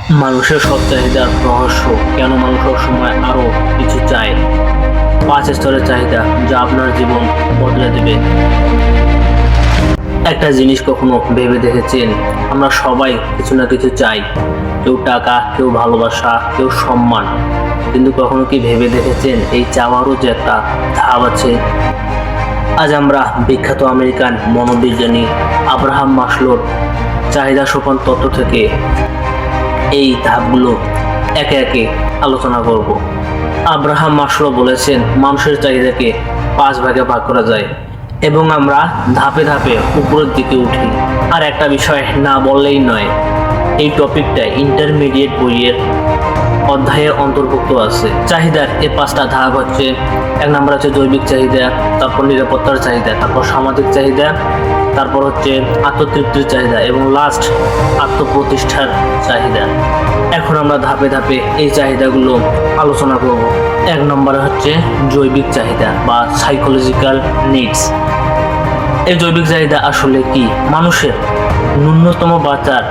মানুষের সব চাহিদার রহস্য, কেন মানুষ সবসময় আরো কিছু চায়। 5 স্তরের চাহিদা যা আপনার জীবন বদলে দেবে। একটা জিনিস কখনো ভেবে দেখেছেন, আমরা সবাই কিছু না কিছু চাই। কেউ টাকা, কেউ ভালোবাসা, কেউ সম্মান। কিন্তু কখনো কি ভেবে দেখেছেন এই চাওয়ারও যে একটা ধাপ আছে? আজ আমরা বিখ্যাত আমেরিকান মনোবিজ্ঞানী আব্রাহাম মাসলোর চাহিদা সোপান তত্ত্ব থেকে এই ধাপগুলো একে একে আলোচনা করব। আব্রাহাম মাসলো বলেছেন মানুষের চাহিদাকে 5 ভাগে ভাগ করা যায় এবং আমরা ধাপে ধাপে উপরের দিকে উঠি। আর একটা বিষয় না বললেই নয়, এই টপিকটা ইন্টারমিডিয়েট বইয়ের অধ্যায়ের অন্তর্ভুক্ত আছে। চাহিদার এই 5টা ধাপ হচ্ছে, 1 নম্বর হচ্ছে জৈবিক চাহিদা, তারপর নিরাপত্তার চাহিদা, তারপর সামাজিক চাহিদা, তারপর হচ্ছে আত্মতৃপ্তির চাহিদা এবং লাস্ট আত্মপ্রতিষ্ঠার চাহিদা। এখন আমরা ধাপে ধাপে এই চাহিদাগুলো আলোচনা করব। 1 নম্বরে হচ্ছে জৈবিক চাহিদা বা সাইকোলজিক্যাল নিডস। এই জৈবিক চাহিদা আসলে কি? মানুষের ন্যূনতম বাঁচার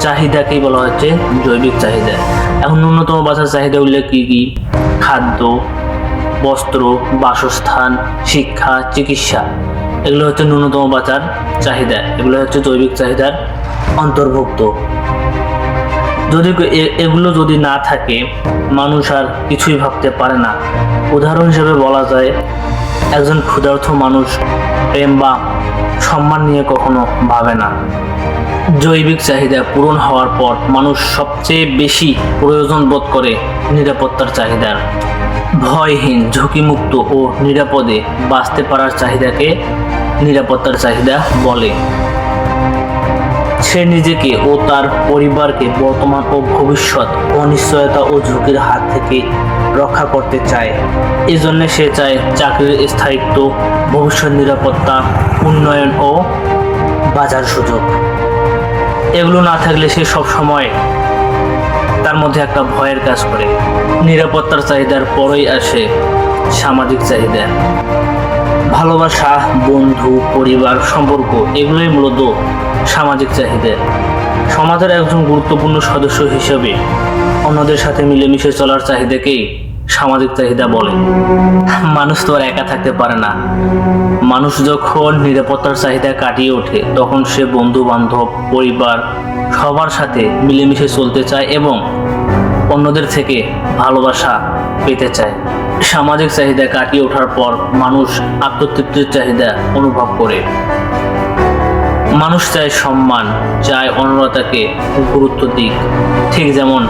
চাহিদাকেই বলা হচ্ছে জৈবিক চাহিদা। এখন ন্যূনতম বাঁচার চাহিদাগুলো কি কি? খাদ্য, বস্ত্র, বাসস্থান, শিক্ষা, চিকিৎসা। এগুলো হচ্ছে ন্যূনতম বাঁচার চাহিদা, এগুলো হচ্ছে জৈবিক চাহিদার অন্তর্ভুক্ত। যদি এগুলো যদি না থাকে, মানুষ আর কিছুই ভাবতে পারে না। উদাহরণ হিসেবে বলা যায়, একজন ক্ষুধার্ত মানুষ প্রেম বা সম্মান নিয়ে কখনো ভাবে না। জৈবিক চাহিদা পূরণ হওয়ার পর মানুষ সবচেয়ে বেশি প্রয়োজন বোধ করে নিরাপত্তার চাহিদার। ভয়হীন, ঝুঁকিমুক্ত ও নিরাপদে বাঁচতে পারার চাহিদাকে নিরাপত্তার চাহিদা বলে। সে নিজেকে ও তার পরিবারকে বর্তমান ও ভবিষ্যৎ অনিশ্চয়তা ও ঝুঁকির হাত থেকে রক্ষা করতে চায়। এই জন্য সে চায় চাকরির স্থায়িত্ব, ভবিষ্যৎ নিরাপত্তা, উন্নয়ন ও বাজার সুযোগ। এগুলো না থাকলে সে সব সময় তার মধ্যে একটা ভয়ের কাজ করে। নিরাপত্তার চাহিদার পরেই আসে সামাজিক চাহিদা। ভালোবাসা, বন্ধু, পরিবার, সম্পর্ক এগুলোই মূলত সামাজিক চাহিদা। সমাজের একজন গুরুত্বপূর্ণ সদস্য হিসেবে অন্যদের সাথে মিলেমিশে চলার চাহিদাকেই সামাজিক চাহিদা বলে। মানুষ তো আর একা থাকতে পারে না। মানুষ যখন নিরাপত্তার চাহিদা কাটিয়ে ওঠে, তখন সে বন্ধু বান্ধব, পরিবার সবার সাথে মিলেমিশে চলতে চায় এবং অন্যদের থেকে ভালোবাসা পেতে চায়। সামাজিক চাহিদা কাটিয়ে ওঠার পর মানুষ আত্মতৃপ্তির চাহিদা অনুভব করে। মানুষ চায় সম্মান, চায় অন্যরা তাকে গুরুত্ব দিক, ঠিক যেমন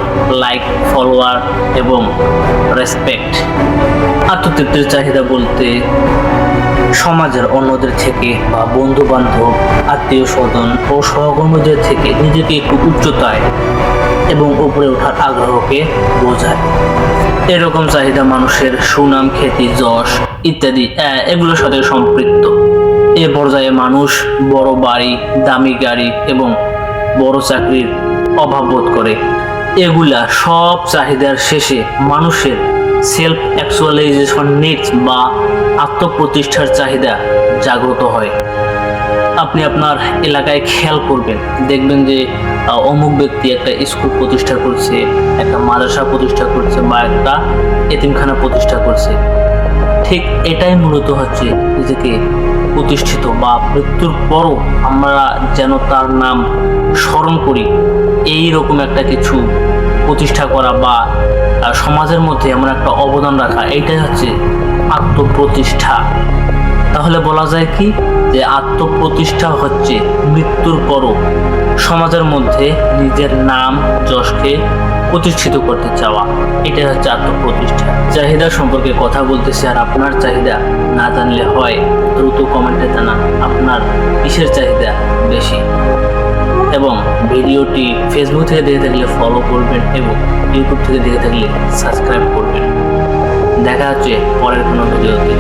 লাইক, ফলোয়ার এবং রেসপেক্ট। আত্মতৃপ্তির চাহিদা বলতে সমাজের অন্যদের থেকে বা বন্ধু বান্ধব, আত্মীয় স্বজন ও সহকর্মীদের থেকে নিজেকে একটু উচ্চতায় এবং উপরে ওঠার আগ্রহকে বোঝায়। এরকম চাহিদা মানুষের সুনাম, খ্যাতি, যশ ইত্যাদি এগুলোর সাথে সম্পৃক্ত। এ পর্যায়ে মানুষ বড় বাড়ি, দামি গাড়ি এবং বড় চাকরির অভাব বোধ করে। এগুলা সব চাহিদার শেষে মানুষের সেলফ অ্যাকচুয়ালাইজেশন নিডস বা আত্মপ্রতিষ্ঠার চাহিদা জাগ্রত হয়। আপনি আপনার এলাকায় খেয়াল করবেন, দেখবেন যে অমুক ব্যক্তি একটা স্কুল প্রতিষ্ঠা করছে, একটা মাদ্রাসা প্রতিষ্ঠা করছে বা একটা এতিমখানা প্রতিষ্ঠা করছে। ঠিক এটাই মূলত হচ্ছে নিজেকে প্রতিষ্ঠিত বা মৃত্যুর পরও আমরা যেন তার নাম স্মরণ করি, এই রকম একটা কিছু প্রতিষ্ঠা করা বা সমাজের মধ্যে এমন একটা অবদান রাখা, এইটাই হচ্ছে আত্মপ্রতিষ্ঠা। তাহলে বলা যায় কি, যে আত্মপ্রতিষ্ঠা হচ্ছে মৃত্যুর পরও সমাজের মধ্যে নিজের নাম, যশকে প্রতিষ্ঠিত করতে চাওয়া। এটাই হচ্ছে আত্মপ্রতিষ্ঠা। চাহিদা সম্পর্কে কথা বলতেছি, আর আপনার চাহিদা না জানলে হয়, দ্রুত কমেন্টে জানান আপনার কিসের চাহিদা বেশি। এবং ভিডিওটি ফেসবুক থেকে দেখে থাকলে ফলো করবেন এবং ইউটিউব থেকে দেখে থাকলে সাবস্ক্রাইব করবেন। দেখা হচ্ছে পরের কোনো ভিডিওতে।